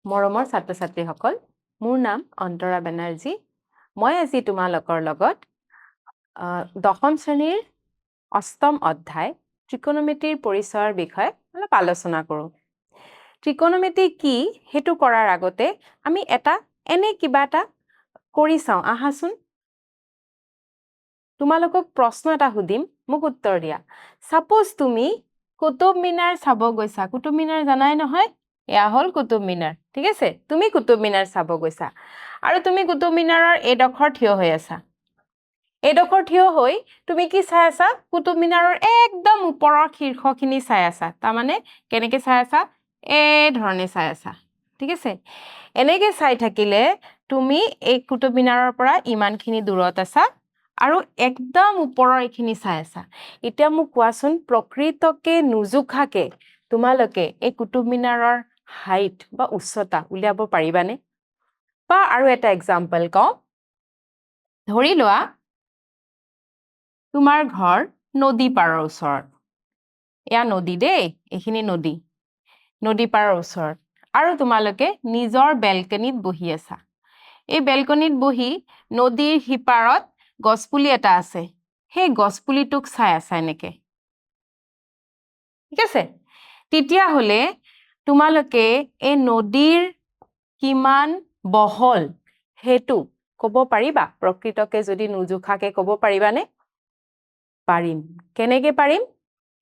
মৰমৰ ছাত্ৰ-ছাত্ৰীসকল, মোৰ নাম অন্তৰা বেনাৰ্জী। মই আজি তোমালোকৰ লগত দশম শ্ৰেণীৰ অষ্টম অধ্যায় ত্ৰিকোণমিতিৰ পৰিচয়ৰ বিষয়ে অলপ আলোচনা কৰোঁ। ত্ৰিকোণমিতি কি সেইটো কৰাৰ আগতে আমি কিবা এটা কৰি চাওঁ আহাচোন। তোমালোকক প্ৰশ্ন এটা সুধিম, মোক উত্তৰ দিয়া। সাপোজ তুমি কুতুব মিনাৰ চাব গৈছা। কুতুব মিনাৰ জানাই নহয়? এয়া হ'ল কুতুব মিনাৰ, ঠিক আছে? তুমি কুতুব মিনাৰ চাব গৈছা আৰু তুমি কুতুব মিনাৰৰ এইডোখৰ থিয় হৈ আছা। এইডোখৰ থিয় হৈ তুমি কি চাই আছা? কুতুব মিনাৰৰ একদম ওপৰৰ শীৰ্ষখিনি চাই আছা। তাৰমানে কেনেকৈ চাই আছা? এই ধৰণে চাই আছা, ঠিক আছে? এনেকৈ চাই থাকিলে তুমি এই কুতুব মিনাৰৰ পৰা ইমানখিনি দূৰত আছা আৰু একদম ওপৰৰ এইখিনি চাই আছা। এতিয়া মোক কোৱাচোন, প্ৰকৃতকে নুজুখাকে তোমালোকে এই কুতুব মিনাৰৰ হাইট বা উচ্চতা উলিয়াব পাৰিবানে? বা আৰু এটা এক্সাম্পল কওঁ। ধৰি লোৱা তোমাৰ ঘৰ নদী পাৰৰ ওচৰত। এয়া নদী দেই, এইখিনি নদী। নদী পাৰৰ ওচৰত আৰু তোমালোকে নিজৰ বেলকনিত বহি আছা। এই বেলকনিত বহি নদীৰ সিপাৰত গছপুলি এটা আছে। সেই গছপুলিটোক চাই আছা এনেকে, ঠিক আছে? তেতিয়াহ'লে তোমালোকে এই নদীৰ কিমান বহল সেইটো ক'ব পাৰিবা? প্ৰকৃতকে যদি নুজুখাকে ক'ব পাৰিবানে? পাৰিম। কেনেকৈ পাৰিম?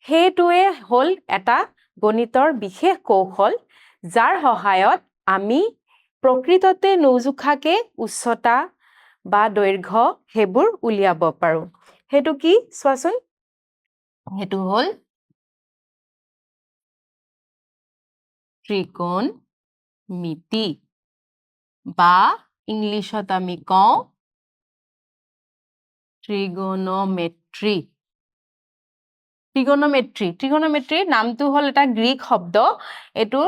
সেইটোৱে হ'ল এটা গণিতৰ বিশেষ কৌশল, যাৰ সহায়ত আমি প্ৰকৃততে নুজুখাকে উচ্চতা বা দৈৰ্ঘ্য সেইবোৰ উলিয়াব পাৰোঁ। সেইটো কি চোৱাচোন? সেইটো হ'ল ত্ৰিকোণমিতি বা ইংলিছত আমি কওঁ ট্ৰিগোনোমেট্ৰি। ত্ৰিগোনোমেট্ৰিৰ নামটো হ'ল এটা গ্ৰীক শব্দ। এইটো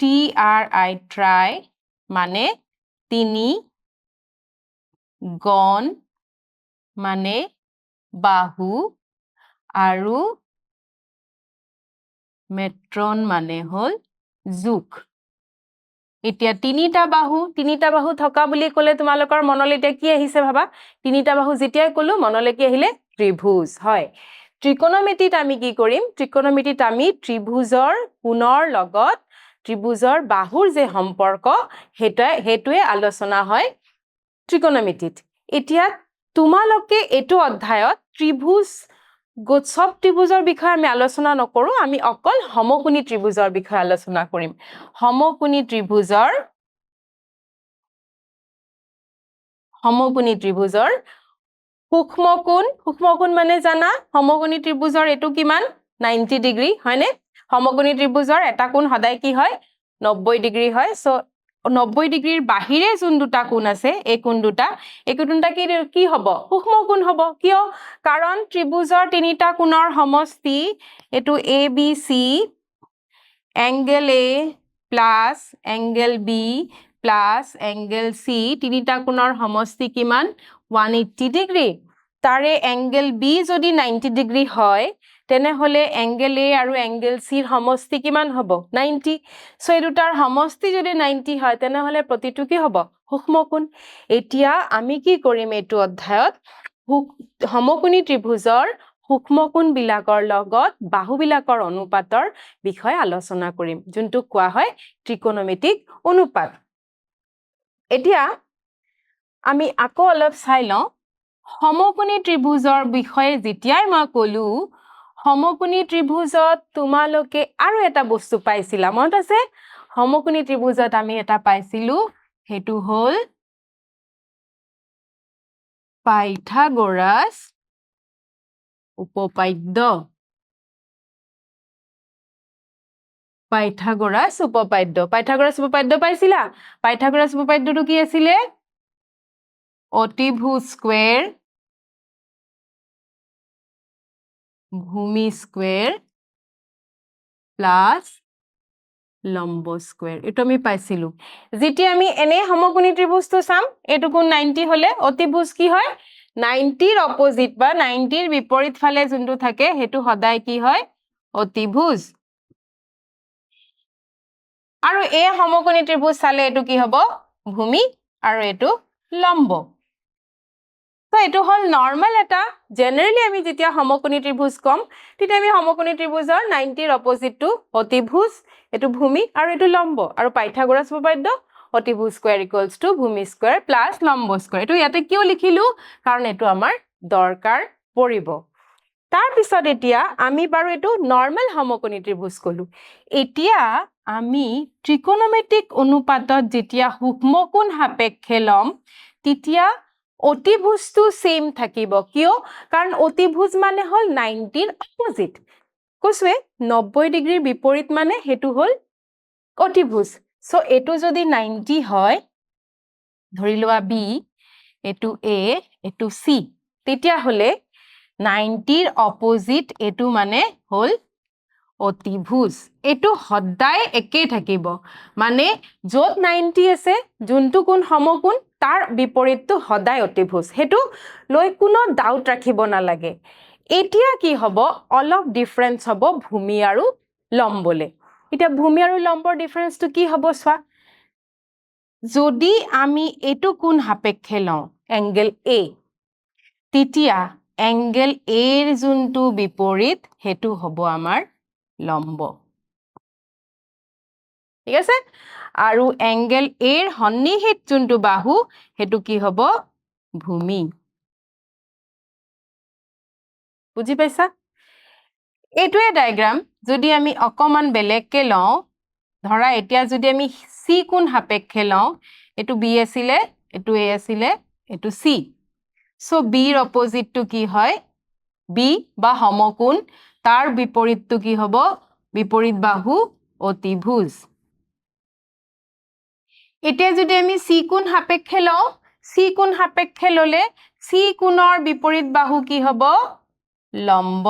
TRI ট্ৰাই মানে তিনি, গণ মানে বাহু আৰু মেট্ৰন মানে হ'ল জোখ। এতিয়া তিনিটা বাহু থকা বুলি ক'লে তোমালোকৰ মনলৈ এতিয়া কি আহিছে ভাবা? তিনিটা বাহু যেতিয়াই ক'লো মনলৈ কি আহিলে? ত্ৰিভুজ, হয়। ত্ৰিকোণমিতিত আমি কি কৰিম? ত্ৰিকোণমিতিত আমি ত্ৰিভুজৰ কোণৰ লগত ত্ৰিভুজৰ বাহুৰ যে সম্পৰ্ক সেইটোৱে আলোচনা হয় ত্ৰিকোণমিতিত। এতিয়া তোমালোকে এইটো অধ্যায়ত চব ত্ৰিভুজৰ বিষয়ে আমি আলোচনা নকৰোঁ, আমি অকল সমকোণী ত্ৰিভুজৰ বিষয়ে আলোচনা কৰিম। সমকোণী ত্ৰিভুজৰ সূক্ষ্মকোণ মানে জানা? সমকোণী ত্ৰিভুজৰ এইটো কিমান? 90 ডিগ্ৰী, হয়নে? সমকোণী ত্ৰিভুজৰ এটা কোণ সদায় কি হয়? 90 ডিগ্ৰী হয়। চ' 90 ডিগ্ৰীৰ বাহিৰে যোন দুটা কোণ আছে, এই কোণ দুটা কি হ'ব? সূক্ষ্মকোণ হ'ব। কিয়? কাৰণ ত্ৰিভুজৰ তিনিটা কোণৰ সমষ্টি, এইটো ABC, angle A plus angle B plus angle C, তিনিটা কোণৰ সমষ্টি কিমান? 180 ডিগ্ৰী। তাৰে এংগেল B যদি 90 ডিগ্ৰী হয়, তেনেহ'লে এংগেল A আৰু এংগেল Cৰ সমষ্টি কিমান হ'ব? 90। চ' এই দুটাৰ সমষ্টি যদি 90 হয়, তেনেহ'লে প্ৰতিটো কি হ'ব? সূক্ষ্মকোণ। এতিয়া আমি কি কৰিম এইটো অধ্যায়ত? সমকোণী ত্ৰিভুজৰ সূক্ষ্মকোণবিলাকৰ লগত বাহুবিলাকৰ অনুপাতৰ বিষয়ে আলোচনা কৰিম, যোনটো কোৱা হয় ত্ৰিকোণমিতিক অনুপাত। এতিয়া আমি আকৌ অলপ চাই লওঁ। সমকোণী ত্ৰিভুজৰ বিষয়ে যেতিয়াই মই ক'লো, সমকোণী ত্ৰিভুজত তোমালোকে আৰু এটা বস্তু পাইছিলা, মনত আছে? সমকোণী ত্ৰিভুজত আমি এটা পাইছিলো, সেইটো হ'ল পাইথাগোৰাছ উপপাদ্য। পাইথাগোৰাছ উপপাদ্য পাইছিলা? পাইথাগোৰাছ উপপাদ্যটো কি আছিলে? অতিভুজ স্কুৱেৰ ভূমি স্কুৱেৰ প্লাছ লম্ব স্কুৱেৰ, এইটো আমি পাইছিলো। যেতিয়া আমি এনে সমকোণী ত্ৰিভুজটো চাম, এইটো কোণ 90 হ'লে অতিভুজ কি হয়? 90ৰ অপজিট বা 90ৰ বিপৰীত ফালে যোনটো থাকে সেইটো সদায় কি হয়? অতিভুজ। আৰু এই সমকোণী ত্ৰিভুজ চালে এটো কি হ'ব ভূমি আৰু এটো লম্ব তো এটো হল নৰমাল এটা জেনাৰেলি আমি যেতিয়া সমকোণী ত্ৰিভুজ কম তেতিয়া আমি সমকোণী ত্ৰিভুজৰ 90 ৰ অপোজিট টু অতিভুজ এটো ভূমি আৰু এটো লম্ব আৰু পাইথাগোৰাছ উপপাদ্য অতিভুজ স্কয়াৰ ইকুয়ালস টু ভূমি স্কয়াৰ প্লাস লম্ব স্কয়াৰ এটো ইয়াতে কিয় লিখিলো কাৰণ এটো আমাৰ দৰকাৰ পৰিব তাৰ পিছত এতিয়া আমি বাৰু এটো নৰমাল সমকোণী ত্ৰিভুজ কলো এতিয়া আমি ত্ৰিকোণমিতিক অনুপাতত যেতিয়া সূক্ষ্মকোণ সাপেক্ষে লম তেতিয়া অতিভুজটো সেম থাকিব কিয় কাৰণ অতিভুজ মানে হল 90 ৰ অপোজিট কৈছে 90 ডিগ্ৰীৰ বিপৰীত মানে হেতু হল অতিভুজ সো এটো যদি 90 হয় ধৰি লোৱা বি এটো এ এটো সি তেতিয়া হলে 90 ৰ অপোজিট এটো মানে হল অতিভুজ এটো সদায় একে থাকিব মানে যত 90 আছে যোনটো কোণ সমকোণ তাৰ বিপৰীতটো সদায় অতিভুজ হেতু লৈ কোনো ডাউট ৰাখিব নালাগে এতিয়া কি হ'ব অলপ ডিফাৰেন্স হ'ব ভূমি আৰু লম্বলে এতিয়া ভূমি আৰু লম্বৰ ডিফাৰেন্সটো কি হ'ব সোৱা যদি আমি এটো কোণ সাপেক্ষে লওঁ এংগেল এ তেতিয়া এংগেল এ ৰ যোনটো বিপৰীত হেতু হ'ব আমাৰ লম্ব ঠিক আছে আৰু এংগেল এ ৰ সন্নিহিত যোনটো বাহু হেতু কি হ'ব ভূমি বুজি পাইছা এটোৱে ডায়াগ্ৰাম যদি আমি অকমান বেলেগকে লওঁ ধৰা এতিয়া যদি আমি সি কোণ সাপেক্ষে লওঁ এটো বি আছিলে এটো এ আছিলে এটো সি সো বি ৰ অপোজিটটো কি হয় বি বা সমকোণ তাৰ বিপৰীতটো কি হ'ব বিপৰীত বাহু অতিভুজ এতিয়া যদি আমি সি কোণ সাপেক্ষে লওঁ সি কোণ সাপেক্ষে ললে সি কোণৰ বিপৰীত বাহু কি হ'ব লম্ব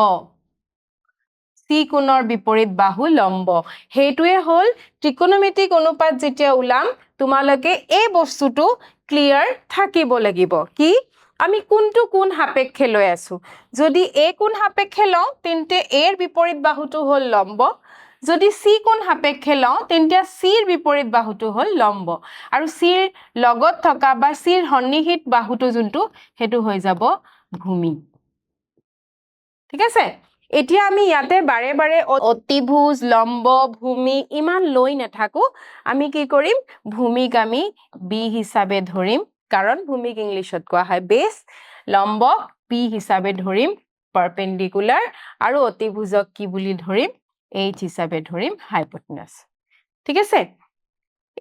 সি কোণৰ বিপৰীত বাহু লম্ব হেতুৱে হল ত্ৰিকোণমিতিক অনুপাত যেতিয়া উলাম তোমালকে এই বস্তুটো ক্লিয়াৰ থাকিব লাগিব কি আমি কোনটো কোণ সাপেক্ষে লৈ আছো যদি এ কোণ সাপেক্ষে লওঁ তেন্তে এ ৰ বিপৰীত বাহুটো হল লম্ব যদি সি কোণ সাপেক্ষে লওঁ তেন্তে সি ৰ বিপৰীত বাহুটো হল লম্ব আৰু সি ৰ লগত থকা বা সি ৰ সন্নিহিত বাহুটো যোনটো হেতু হৈ যাব ভূমি ঠিক আছে এতিয়া আমি ইয়াতে বাৰে বাৰে অতিভুজ লম্ব ভূমি ইমান লৈ নাথাকো আমি কি কৰিম ভূমিক আমি বি হিচাপে ধৰিম কাৰণ ভূমিক ইংলিছত কোৱা হয় বেস লম্ব পি হিচাপে ধৰিম পাৰপেন্ডিকুলাৰ আৰু অতিভুজক কি বুলি ধৰিম এইচ হিচাপে ধৰিম হাইপোটেনাস ঠিক আছে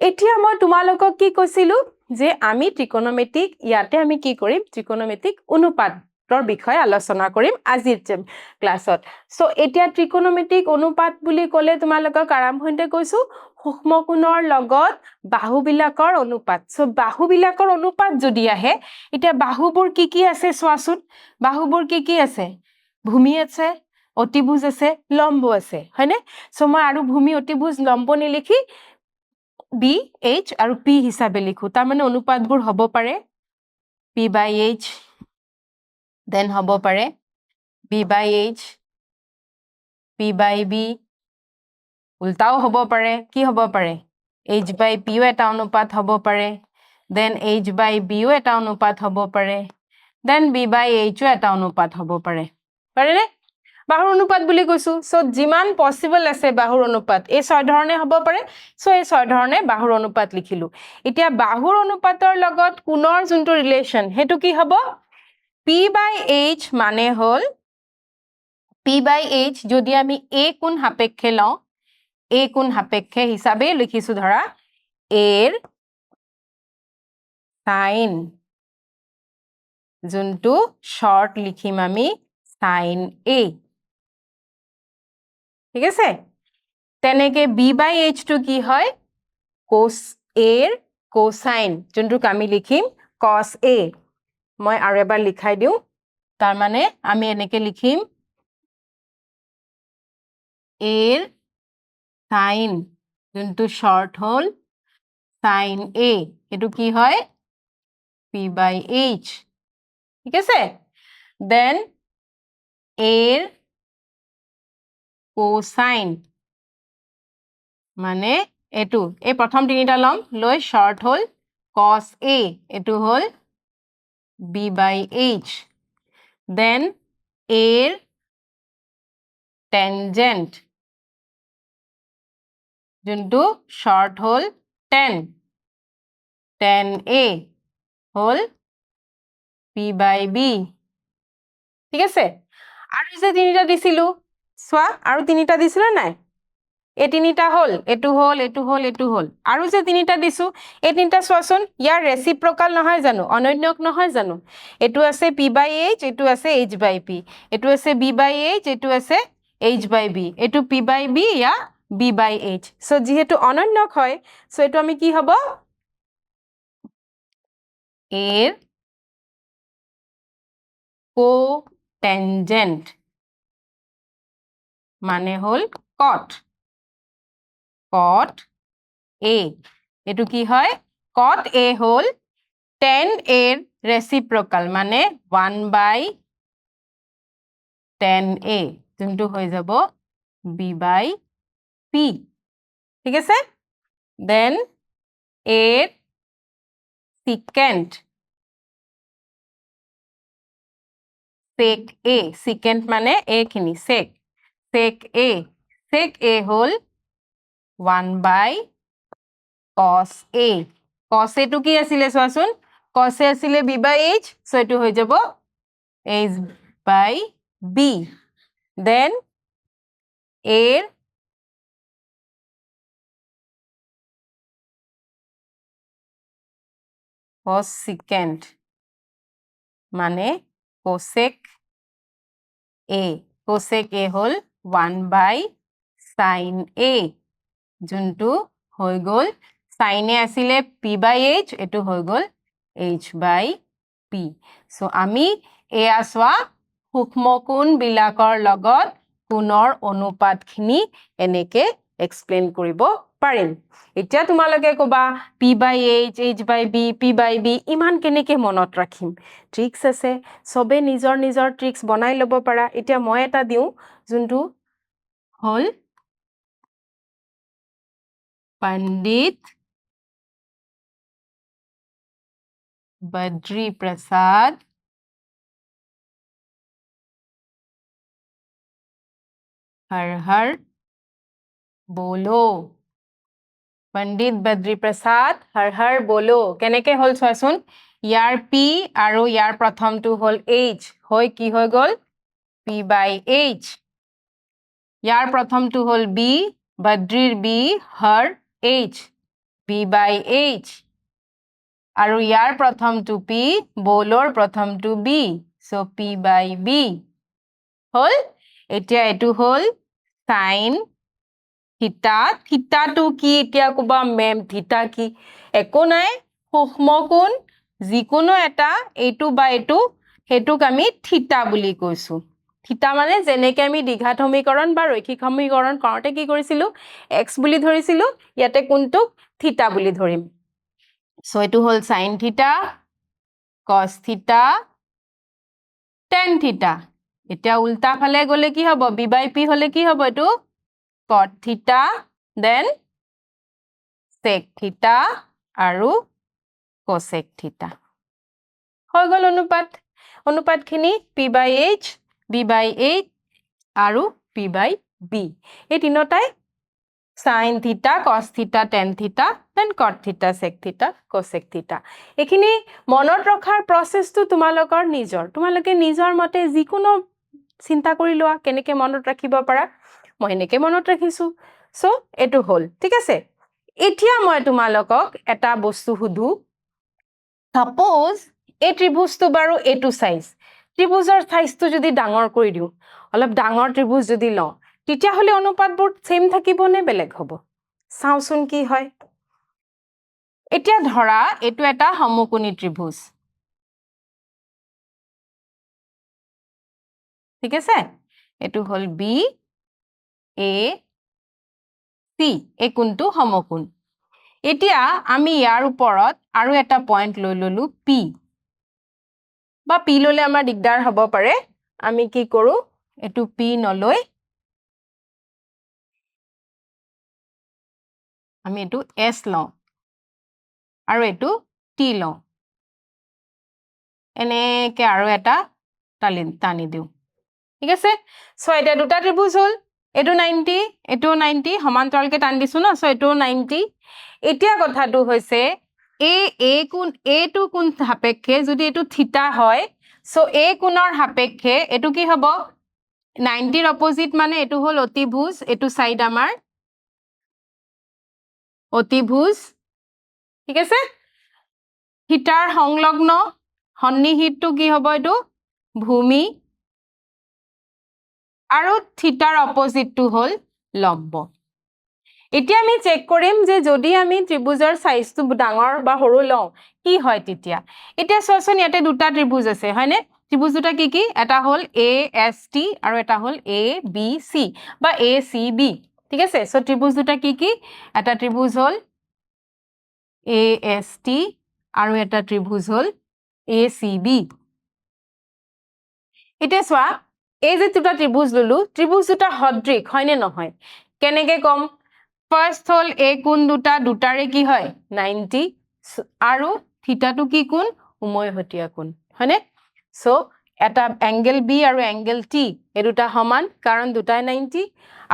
এতিয়া মই তোমালোকক কি কৈছিলো যে আমি ত্ৰিকোণমিতিক ইয়াতে আমি কি কৰিম ত্ৰিকোণমিতিক অনুপাতৰ বিষয়ে আলোচনা কৰিম আজিৰ ক্লাছত সো এতিয়া ত্ৰিকোণমিতিক অনুপাত বুলি ক'লে তোমালোকক আৰম্ভণিতে কৈছো সূক্ষ্মকোণৰ লগত বাহুবিলাকৰ অনুপাত সো বাহুবিলাকৰ অনুপাত যদি আহে এতিয়া বাহুবোৰ কি আছে চোৱাচোন বাহুবোৰ কি আছে ভূমি আছে অতিভুজ আছে লম্ব আছে হয়নে সো মই আৰু ভূমি অতিভুজ লম্ব নিলিখি বি এইচ আৰু পি হিচাপে লিখো তাৰ মানে অনুপাতবোৰ হ'ব পাৰে পি বাই এইচ দেন হ'ব পাৰে বি বাই এইচ পি বাই বি উল্টাও হ'ব পাৰে কি হ'ব পাৰে এইচ বাই পিও এটা অনুপাত হ'ব পাৰে দেন এইচ বাই বিও এটা অনুপাত হ'ব পাৰে দেন বি বাই এইচও এটা অনুপাত হ'ব পাৰে পাৰেনে বাহুৰ অনুপাত বুলি কৈছো সো যিমান পসিবল আছে বাহুৰ অনুপাত এই ছয় ধৰণে হ'ব পাৰে সো এই ছয় ধৰণে বাহুৰ অনুপাত লিখিলো এতিয়া বাহুৰ অনুপাতৰ লগত কোণৰ যোনটো ৰিলেশন হেতু কি হ'ব পি বাই এইচ মানে হল পি বাই এইচ যদি আমি এ কোণ সাপেক্ষে লওঁ এ কোণ সাপেক্ষে হিচাপে লিখিছো ধৰা এৰ সাইন যোনটো শৰ্ট লিখিম আমি সাইন এ ঠিক আছে তেনেকে বি বাই এইচ টো কি হয় কোস এৰ কোসাইন যোনটোক আমি লিখিম কস এ মই আৰু এবাৰ লিখাই দিওঁ তাৰ মানে আমি এনেকে লিখিম এৰ সাইন যোনটো শৰ্ট হল সাইন এ এটো কি হয় পি বাই এইচ ঠিক আছে দেন এৰ কোসাইন মানে এইটো এই প্ৰথম তিনিটা লম লৈ শৰ্ট হল cos a এইটো হল b by h then a ৰ tangent যোনটো short hall tan a hall p by b ঠিক আছে আৰু যে তিনিটা দিছিলো চোৱা আৰু তিনিটা দিছিলো নাই এই তিনিটা হল এটো হল এটো হল এটো হল আৰু যে তিনিটা দিছো এই তিনিটা চোৱাচোন ইয়াৰ ৰেচিপ্ৰকাল নহয় জানো অনন্যক নহয় জানো এটো আছে p by h এটো আছে h by p এটো আছে b by h এটো আছে h by b এটো p by b ইয়া b by h সো যেহেতু অনন্যক হয় সো এটো আমি কি হ'ব এর কোটেনজেন্ট মানে হল cot a এটো কি হয় cot a hall tan a এর রেসিপ্রোকাল মানে 1 by tan a যোনটো হৈ যাব b by p ঠিক আছে then a এর secant sec a secant মানে a খিনি sec a hall 1 by cos a cos a টো কি আছিলে চোৱাচোন cos a আছিলে b by h সো এটো হৈ যাব h by b then a এর cosecant মানে cosec a hall 1 by sin a যোনটো হৈ গল sin a আছিলে p by h এটো হৈ গল h by p সো আমি এয়া চোৱা সূক্ষ্মকোণ বিলাকৰ লগত কোণৰ অনুপাতখিনি এনেকে এক্সপ্লেইন কৰিব পাৰিম এতিয়া তোমালোকে কবা p by h h by b p by b ইমান কেনেকে মনত ৰাখিম ট্ৰিক্স আছে সবে নিজৰ নিজৰ ট্ৰিক্স বনাই ল'ব পাৰা এতিয়া মই এটা দিও যোনটো হল पंडित बद्री प्रसाद हर हर बोलो पंडित बद्री प्रसाद हर हर बोलो केनेके हल चोवासुन यार p আৰু ইয়াৰ প্ৰথমটো হল h হয় কি হৈ গল p by h ইয়াৰ প্ৰথমটো হল b বদ্ৰীৰ b Har h b by h আৰু ইয়াৰ প্ৰথমটো p বলৰ প্ৰথমটো b so p by b হল এতিয়া এটো হল sin থিতা থিতাটো কি এতিয়া কবা মেম থিতা কি একো নাই সূক্ষ্মকোণ যিকোনো এটা এইটো বা এইটো হেতুক আমি থিতা বুলি কৈছো থিতা মানে যেনেকে আমি দ্বিঘাত সমীকৰণ বা ৰৈখিক সমীকৰণ কৰতে কি কৰিছিলো x বুলি ধৰিছিলো ইয়াতে কোনটো থিতা বুলি ধৰিম সো এটো হল sin থিতা cos থিতা tan থিতা এতিয়া উল্টা ফালে গলে কি হ'ব b by p হলে কি হ'ব এটো cot থিতা then sec থিতা আৰু cosec থিতা হৈ গল অনুপাতখিনি p by h b by h আৰু p by b এই তিনটাই sin থিতা cos থিতা tan থিতা then cot থিতা sec থিতা cosec থিতা এখিনি মনত ৰখাৰ প্ৰসেসটো তোমালোকৰ নিজৰ তোমালোকে নিজৰ মতে যিকোনো চিন্তা কৰি লোৱা কেনেকে মনত ৰাখিব পাৰা মই এনেকে মনত ৰাখিছো সো এটো হল ঠিক আছে এতিয়া মই তোমালোকক এটা বস্তু হুদু সাপোজ এই ত্ৰিভুজটো বাৰু এটো সাইজ ত্ৰিভুজৰ সাইজটো যদি ডাঙৰ কৰি দিও অলপ ডাঙৰ ত্ৰিভুজ যদি লও তেতিয়া হলে অনুপাতবোৰ সেম থাকিব নে বেলেগ হ'ব চাওচোন কি হয় এতিয়া ধৰা এটো এটা সমকোণী ত্ৰিভুজ ঠিক আছে এটো হল b a c এই কোণটো সমকোণ এতিয়া আমি ইয়াৰ ওপৰত আৰু এটা পইণ্ট লৈ ললো p বা p ললে আমাৰ দিগদাৰ হ'ব পাৰে আমি কি কৰো এটো p নলৈ আমি এটো S লওঁ আৰু এটো T লওঁ এনেকে আৰু এটা টানি দিওঁ ঠিক আছে সো এটা দুটা ত্ৰিভুজ হল এটো 90 এটো 90 সমান্তৰালকে টান দিছো ন সো এটো 90 এতিয়া কথাটো হৈছে এ কোণ এটো কোণ সাপেক্ষে যদি এটো থিতা হয় সো এ কোণৰ সাপেক্ষে এটো কি হ'ব 90 ৰ অপোজিট মানে এটো হল অতিভুজ এটো সাইড আমাৰ অতিভুজ ঠিক আছে থিতাৰ সংলগ্ন সন্নিহিতটো কি হ'ব এটো ভূমি আৰু থিতাৰ অপোজিটটো হল লম্ব এতিয়া আমি চেক কৰিম যে যদি আমি ত্ৰিভুজৰ সাইজটো ডাঙৰ বা সৰু লওঁ কি হয় তেতিয়া এতিয়া চোৱাচোন ইয়াতে দুটা ত্ৰিভুজ আছে হয়নে ত্ৰিভুজ দুটা কি এটা হল AST আৰু এটা হল ABC বা ACB ঠিক আছে সো ত্ৰিভুজ দুটা কি এটা ত্ৰিভুজ হল AST আৰু এটা ত্ৰিভুজ হল ACB এতিয়া চোৱা এই যে দুটা ত্ৰিভুজ ললো ত্ৰিভুজ দুটা সদৃশ হয়নে নহয় কেনেকে কম ফাৰ্স্ট হল এ কোণ দুটাৰে কি হয় 90 আৰু থিতাটো কি কোণ উমৈহতীয়া কোণ হয়নে সো এটা এংগেল বি আৰু এংগেল টি এই দুটা সমান কাৰণ দুটাই 90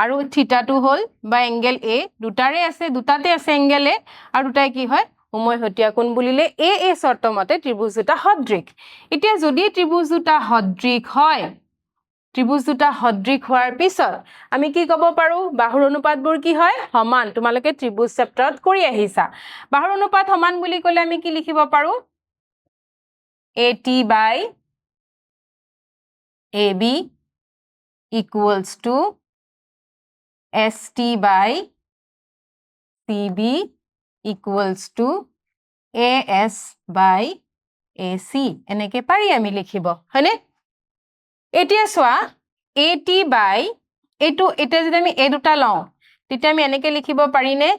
আৰু থিতাটো হল বা এংগেল এ দুটাৰে আছে দুটাতে আছে এংগেল এ আৰু দুটাই কি হয় উমৈহতীয়া কোণ বুলিলে এ শৰ্ত মতে ত্ৰিভুজ দুটা সদৃশ এতিয়া যদি ত্ৰিভুজ দুটা সদৃশ হয় ত্ৰিভুজ দুটা সদৃশ হোৱাৰ পিছত আমি কি ক'ব পাৰো বাহুৰ অনুপাতবোৰ কি হয় সমান তোমালোকে ত্ৰিভুজ চেপ্টাৰত কৰি আহিছা বাহুৰ অনুপাত সমান বুলি ক'লে আমি কি লিখিব পাৰো AT by AB equals to ST by CB equals to AS by AC এনেকে পাৰি আমি লিখিব হয়নে এতিয়া চোৱা AT by এটো এটা যদি আমি এ দুটা লওঁ তেতিয়া আমি এনেকে লিখিব পাৰিনে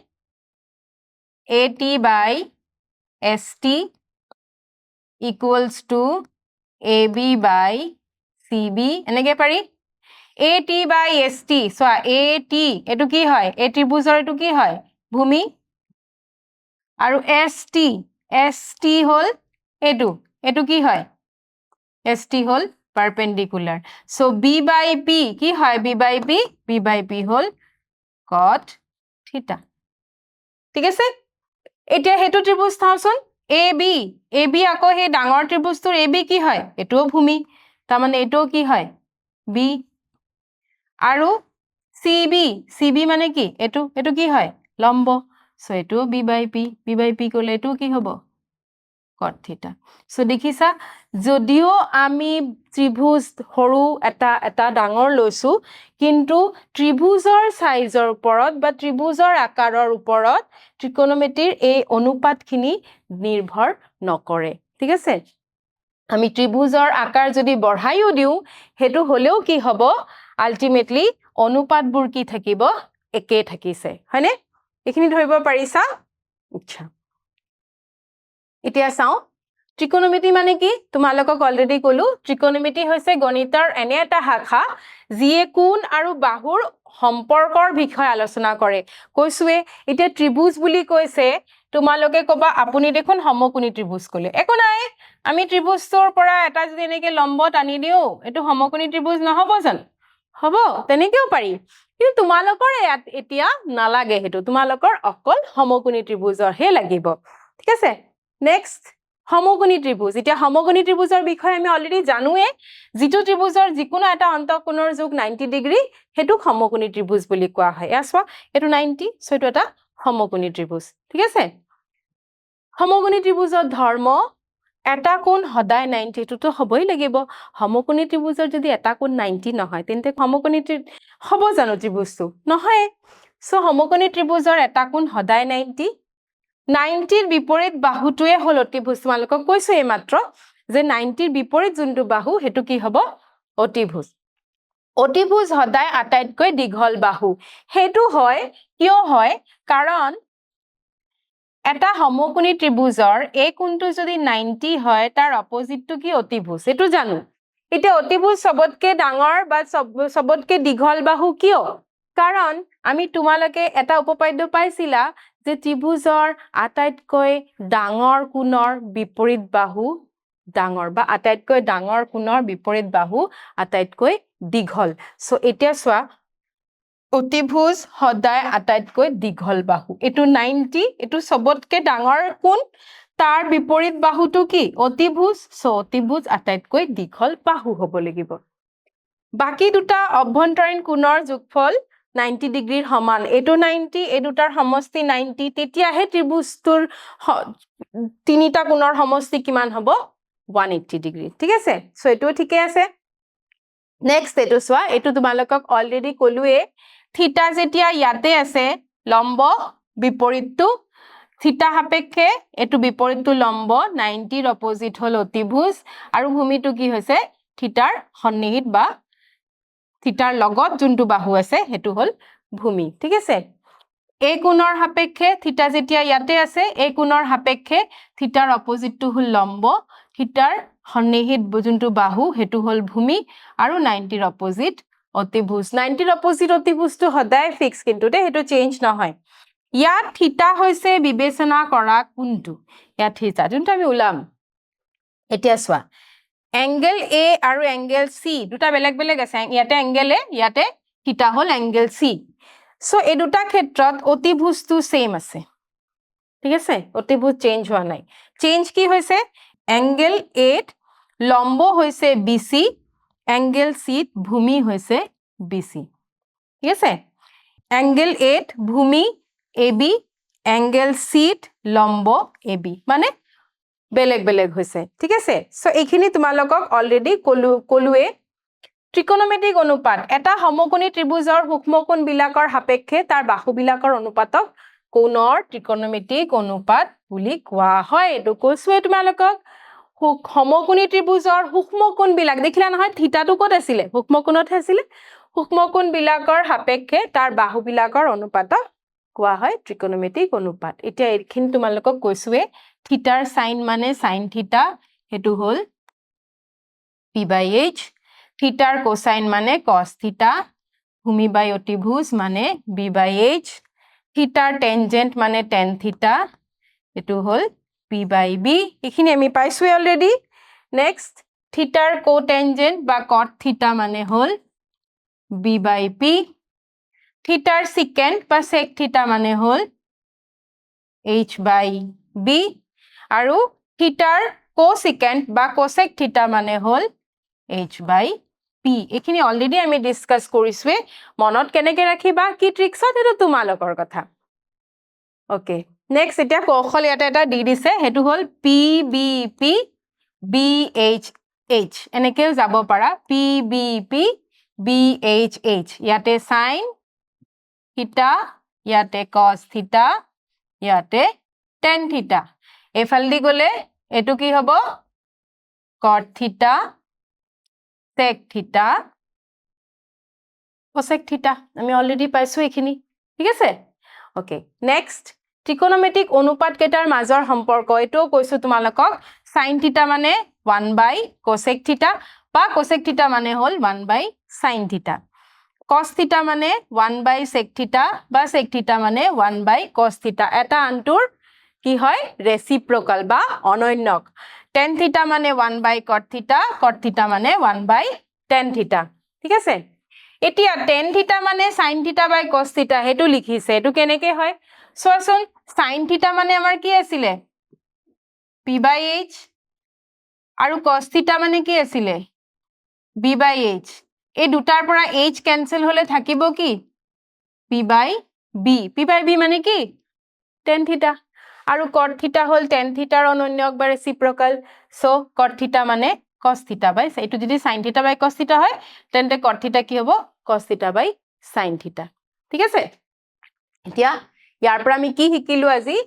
AT by ST equals to AB by CB এনেকে পাৰি AT by ST চোৱা AT এটো কি হয় এই ত্ৰিভুজৰ এটো কি হয় ভূমি আৰু ST হল এটো কি হয় ST hall perpendicular so B by P কি হয় B by P hall cot theta ঠিক আছে এতিয়া হেতু ত্ৰিভুজ চাওচোন AB আকৌ হে ডাঙৰ ত্ৰিভুজটোৰ AB কি হয় এটোও ভূমি তাৰ মানে এটো কি হয় B আৰু CB মানে কি এটো কি হয় লম্ব সো এটো B by P কলে এটো কি হ'ব cot theta সো দেখিছা যদিও আমি ত্ৰিভুজ সৰু এটা ডাঙৰ লৈছো কিন্তু ত্ৰিভুজৰ সাইজৰ ওপৰত বা ত্ৰিভুজৰ আকাৰৰ ওপৰত ত্ৰিকোণমিতিৰ এই অনুপাতখিনি নিৰ্ভৰ নকৰে ঠিক আছে আমি ত্ৰিভুজৰ আকাৰ যদি বঢ়াইও দিও হেতু হলেও কি হ'ব আলটিমেটলি অনুপাতবোৰ কি থাকিব একে থাকিছে হয়নে এখিনি ধৰিব পাৰিছা আচ্ছা এতিয়া চাও ত্ৰিকোণমিতি মানে কি তোমালোকক অলৰেডি কলো ত্ৰিকোণমিতি হৈছে গণিতৰ এনে এটা শাখা যিয়ে কোণ আৰু বাহুৰ সম্পৰ্কৰ বিষয়ে আলোচনা কৰে কৈছোৱে এতিয়া ত্ৰিভুজ বুলি কৈছে তোমালোকে কবা আপুনি দেখোন সমকোণী ত্ৰিভুজ কলে একো নাই আমি ত্ৰিভুজৰ পৰা এটা যদি এনেকে লম্ব টানি দিও এটো সমকোণী ত্ৰিভুজ নহব জানো হ'ব তেনেকেও পাৰি কিন্তু তোমালোকৰ এতিয়া নালাগে হেতু তোমালোকৰ অকল সমকোণী ত্ৰিভুজৰ হে লাগিব ঠিক আছে নেক্সট সমকোণী ত্ৰিভুজ এতিয়া সমকোণী ত্ৰিভুজৰ বিষয়ে আমি অলৰেডি জানোৱে যিটো ত্ৰিভুজৰ যিকোনো এটা অন্তঃকোণৰ যোগ 90 ডিগ্ৰী হেতু সমকোণী ত্ৰিভুজ বুলি কোৱা হয় এছৱা এটো 90 সো এটো এটা সমকোণী ত্ৰিভুজ ঠিক আছে সমকোণী ত্ৰিভুজৰ ধৰ্ম এটা কোণ সদায় 90 এটোতো হবই লাগিব সমকোণী ত্ৰিভুজৰ যদি এটা কোণ 90 নহয় তেন্তে সমকোণী হ'ব জানো ত্ৰিভুজটো নহয় সো সমকোণী ত্ৰিভুজৰ এটা কোণ সদায় 90 90 ৰ বিপৰীত বাহুটোৱে হল অতিভুজ তোমালোকক কৈছো এই মাত্ৰ যে 90 ৰ বিপৰীত যোনটো বাহু হেতু কি হ'ব অতিভুজ অতিভুজ সদায় আটাইতকৈ দীঘল বাহু হেতু হয় কিয় হয় কাৰণ এটা সমকোণী ত্ৰিভুজৰ এই কোণটো যদি 90 হয় তাৰ অপোজিটটো কি অতিভুজ এটো জানো এতিয়া অতিভুজ সবতকে ডাঙৰ বা সবতকে দীঘল বাহু কিয় কাৰণ আমি তোমালোকে এটা উপপাদ্য পাইছিলা যে ত্ৰিভুজৰ আটাইতকৈ ডাঙৰ কোণৰ বিপৰীত বাহু ডাঙৰ বা আটাইতকৈ ডাঙৰ কোণৰ বিপৰীত বাহু আটাইতকৈ দীঘল সো এতিয়া চোৱা অতিভুজ সদায় আটাইতকৈ দীঘল বাহু এটো 90 এটো সবতকে ডাঙৰ কোণ তাৰ বিপৰীত বাহুটো কি অতিভুজ সো অতিভুজ আটাইতকৈ দীঘল বাহু হ'ব লাগিব বাকি দুটা অভ্যন্তৰীণ কোণৰ যোগফল 90 ডিগ্ৰীৰ সমান এটো 90 এ দুটাৰ সমষ্টি 90 তেতিয়াহে ত্ৰিভুজটোৰ তিনিটা কোণৰ সমষ্টি কিমান হ'ব 180 ডিগ্ৰী ঠিক আছে সো এটো ঠিকে আছে নেক্সট এটো চোৱা এটো তোমালোকক অলৰেডি কলুৱে থিটা যেতিয়া ইয়াতে আছে লম্ব বিপৰীতটো থিটা সাপেক্ষে এটো বিপৰীতটো লম্ব 90 ৰ অপোজিট হল অতিভুজ আৰু ভূমিটো কি হৈছে থিটাৰ সন্নিহিত বা থিটাৰ লগত যোনটো বাহু আছে হেতু হল ভূমি ঠিক আছে এই কোণৰ সাপেক্ষে থিটা যেতিয়া ইয়াতে আছে এই কোণৰ সাপেক্ষে থিটাৰ অপোজিটটো হল লম্ব থিটাৰ সন্নিহিত যোনটো বাহু হেতু হল ভূমি আৰু 90 ৰ অপোজিট অতিভুজ 90 ৰ অপোজিট অতিভুজটো সদায় ফিক্স কিন্তু হেতু চেঞ্জ নহয় ইয়াত থিটা হৈছে বিবেচনা কৰা কোনটো ইয়াত থিটা যোনটো আমি উলাম এতিয়া চোৱা এংগেল এ আৰু এংগেল সি দুটা বেলেগ বেলেগ আছে ইয়াতে এংগেল এ ইয়াতে থিটা হল এংগেল সি সো এই দুটা ক্ষেত্ৰত অতিভুজটো সেম আছে ঠিক আছে অতিভুজ চেঞ্জ হোৱা নাই চেঞ্জ কি হৈছে এংগেল এ লম্ব হৈছে বিসি এংগেল সি ভূমি হৈছে বিসি ঠিক আছে এংগেল এ ভূমি এবি এংগেল সি লম্ব এবি মানে বেলেগ বেলেগ হৈছে ঠিক আছে সো এইখিনি তোমালোকক অলৰেডি কলুৱে ত্ৰিকোণমিতিক অনুপাত এটা সমকোণী ত্ৰিভুজৰ সূক্ষ্মকোণ বিলাকৰ সাপেক্ষে তাৰ বাহু বিলাকৰ অনুপাতক কোণৰ ত্ৰিকোণমিতিক অনুপাত বুলি কোৱা হয় এটো কৈছোৱে তোমালোকক সমকোণী ত্ৰিভুজৰ সূক্ষ্মকোণ বিলাক দেখিলা নহয় থিটাটো ক'ত আছিল সূক্ষ্মকোণত আছিল সূক্ষ্মকোণ বিলাকৰ সাপেক্ষে তাৰ বাহু বিলাকৰ অনুপাতক কোৱা হয় ত্ৰিকোণমিতিক অনুপাত এতিয়া এইখিনি তোমালোকক কৈছোৱে থিটাৰ সাইন মানে সাইন থিটা হেতু হল p/h থিটাৰ কোসাইন মানে cos থিটা ভূমি বাই অতিভুজ মানে b/h থিটাৰ টেনজেন্ট মানে tan থিটা এটো হল p/b এখিনি আমি পাইছো অলৰেডি নেক্সট থিটাৰ কোটেনজেন্ট বা cot থিটা মানে হল b/p থিটাৰ সিকেন্ট বা sec থিটা মানে হল h/b আৰু থিটাৰ কোসিকেন্ট বা cosec থিটা মানে হল h/p এখিনি অলৰেডি আমি ডিসকাস কৰিছোৱে মনত কেনেকে ৰাখিবা কি ট্ৰিক্সত এটো তোমালোকৰ কথা ওকে নেক্সট এটা কৌশল ইয়াতে এটা দি দিছে হেতু হল pbp bhh এনেকেও যাব পাৰা pbp bhh ইয়াতে sin থিটা ইয়াতে cos থিটা ইয়াতে tan থিটা এফালদি গলে এটো কি হ'ব cot থিটা sec থিটা cosec থিটা আমি অলৰেডি পাইছো এখিনি ঠিক আছে ওকে নেক্সট ত্ৰিকোণমিতিক অনুপাত কেটাৰ মাজৰ সম্পৰ্ক এটো কৈছো তোমালোকক sin থিটা মানে 1/cosec থিটা বা cosec থিটা মানে হল 1/sin থিটা cos থিটা মানে 1/sec থিটা বা sec থিটা মানে 1/cos থিটা এটা আনটোৰ কি হয় ৰেচিপ্ৰকাল বা অনন্যক tan থিটা মানে 1/cot থিটা মানে 1/tan থিটা ঠিক আছে এতিয়া tan থিটা মানে sin থিটা বাই cos থিটা হেতু লিখিছে এটো কেনেকে হয় সোৱাচোন sin থিটা মানে আমাৰ কি আছিল p/h আৰু cos থিটা মানে কি আছিল b/h এই দুটাৰ পৰা h ক্যান্সেল হলে থাকিব কি p/b মানে কি tan থিটা আৰু cot থিটা হল tan থিটাৰ অনন্যক বা ৰেচিপ্ৰকাল সো cot থিটা মানে cos থিটা বাই এটো যদি sin থিটা বাই cos থিটা হয় তেন্তে cot থিটা কি হ'ব cos থিটা বাই sin থিটা ঠিক আছে এতিয়া ইয়াৰ পৰা আমি কি শিকিলো আজি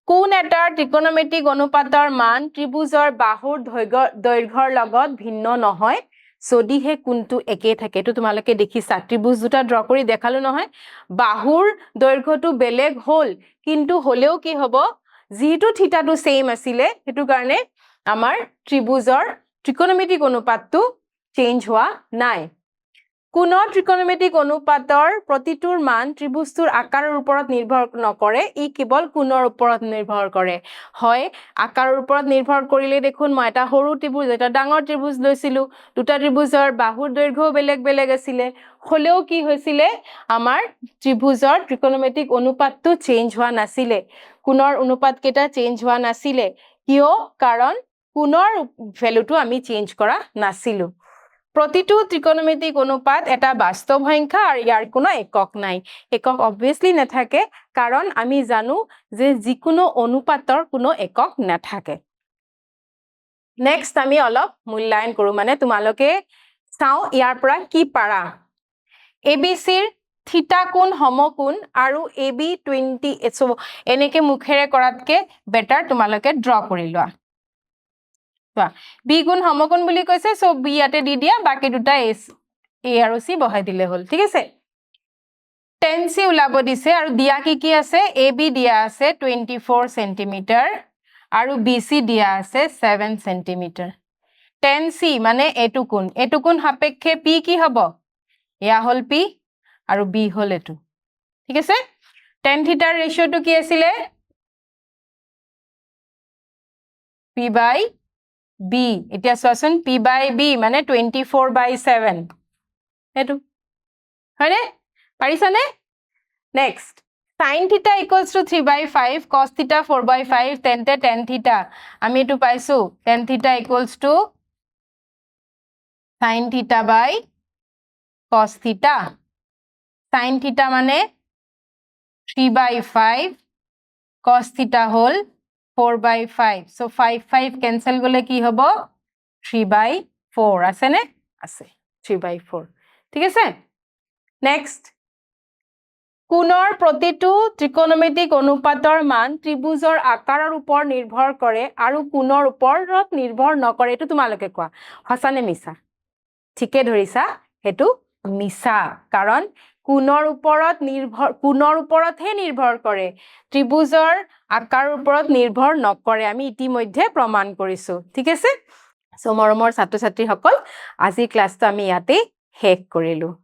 কোন এটাৰ ত্ৰিকোণমিতিক অনুপাতৰ মান ত্ৰিভুজৰ বাহুৰ দৈৰ্ঘ্যৰ লগত ভিন্ন নহয় যদি হে কোনটো একে থাকে এটো তোমালোকে দেখিছা ত্ৰিভুজ দুটা ড্ৰ কৰি দেখালো নহয় বাহুৰ দৈৰ্ঘ্যটো বেলেগ হল কিন্তু হলেও কি হ'ব যেহেতু থিটাটো সেম আছিলে হেতু কাৰণে আমাৰ ত্ৰিভুজৰ ত্ৰিকোণমিতিক অনুপাতটো চেঞ্জ হোৱা নাই কোণৰ ত্ৰিকোণমিতিক অনুপাতৰ প্ৰতিটোৰ মান ত্ৰিভুজটোৰ আকাৰৰ ওপৰত নিৰ্ভৰ নকৰে, ই কেৱল কোণৰ ওপৰত নিৰ্ভৰ কৰে। হয়, আকাৰৰ ওপৰত নিৰ্ভৰ কৰিলে দেখোন মই এটা সৰু ত্ৰিভুজ এটা ডাঙৰ ত্ৰিভুজ লৈছিলো, দুটা ত্ৰিভুজৰ বাহুৰ দৈৰ্ঘ্যও বেলেগ বেলেগ আছিলে, হলেও কি হৈছিলে আমাৰ ত্ৰিভুজৰ ত্ৰিকোণমিতিক অনুপাতটো চেঞ্জ হোৱা নাছিলে, কোণৰ অনুপাত কেইটা চেঞ্জ হোৱা নাছিলে। কিয়? কাৰণ কোণৰ ভ্যালুটো আমি চেঞ্জ কৰা নাছিলো। প্ৰতিটো ত্ৰিকোণমিতিক অনুপাত এটা বাস্তৱ সংখ্যা আৰু ইয়াৰ কোনো একক নাই। একক অবভিয়াসলি নাথাকে, কাৰণ আমি জানো যে যিকোনো অনুপাতৰ কোনো একক নাথাকে। নেক্সট আমি অলপ মূল্যায়ন কৰো, মানে তোমালোকে চাও ইয়াৰ পৰা কি পাৰা। এবিচিৰ থিটা কোণ সমকোণ আৰু এবি 20 এনেকে মুখেৰে কৰাতকে বেটাৰ তোমালোকে ড্ৰ কৰি লোৱা। বি কোণ সমকোণ বুলি কৈছে, সো বি ইয়াতে দি দিয়া, বাকি দুটা এ আৰু সি বহাই দিলে হল। ঠিক আছে, tan c ওলাব দিছে আৰু দিয়া কি আছে, এ বি দিয়া আছে 24 সেন্টিমিটাৰ আৰু বি সি দিয়া আছে 7 সেন্টিমিটাৰ। tan c মানে এটু কোণ সাপেক্ষে পি কি হব, এয়া হল পি আৰু বি হল এটু। ঠিক আছে, tan থিটাৰ ৰেশিওটো কি আছিলে, পি বাই বি। এতিয়া চোৱাচোন পি বাই বি মানে 24/7, এইটো হয়নে, পাৰিছানে? নেক্সট, sin থিটা ইকুৱেলছ টু 3/5 cos থিটা 4/5, তেন্তে tan থিটা আমি এইটো পাইছো, tan থিটা ইকুৱেলছ টু sin থিটা বাই cos থিটা। sin থিটা মানে 3/5, cos থিটা হল 4/5, so 5 কেনসেল গলে কি হব 3/4, আছে নে? আছে, 3/4। ঠিক আছে, নেক্সট, কোণৰ প্ৰতিটো ত্ৰিকোণমিতিক অনুপাতৰ মান ত্ৰিভুজৰ আকাৰৰ ওপৰত নিৰ্ভৰ কৰে আৰু কোণৰ ওপৰত নিৰ্ভৰ নকৰে। এইটো তোমালোকে কোৱা, সঁচা নে মিছা? ঠিকে ধৰিছা, সেইটো মিছা, কাৰণ কোণৰ ওপৰতহে নিৰ্ভৰ কৰে, ত্ৰিভুজৰ আকাৰৰ ওপৰত নিৰ্ভৰ নকৰে, আমি ইতিমধ্যে প্ৰমাণ কৰিছো। ঠিক আছে, সো মৰমৰ ছাত্ৰ ছাত্ৰীসকল, আজিৰ ক্লাছটো আমি ইয়াতে শেষ কৰিলো।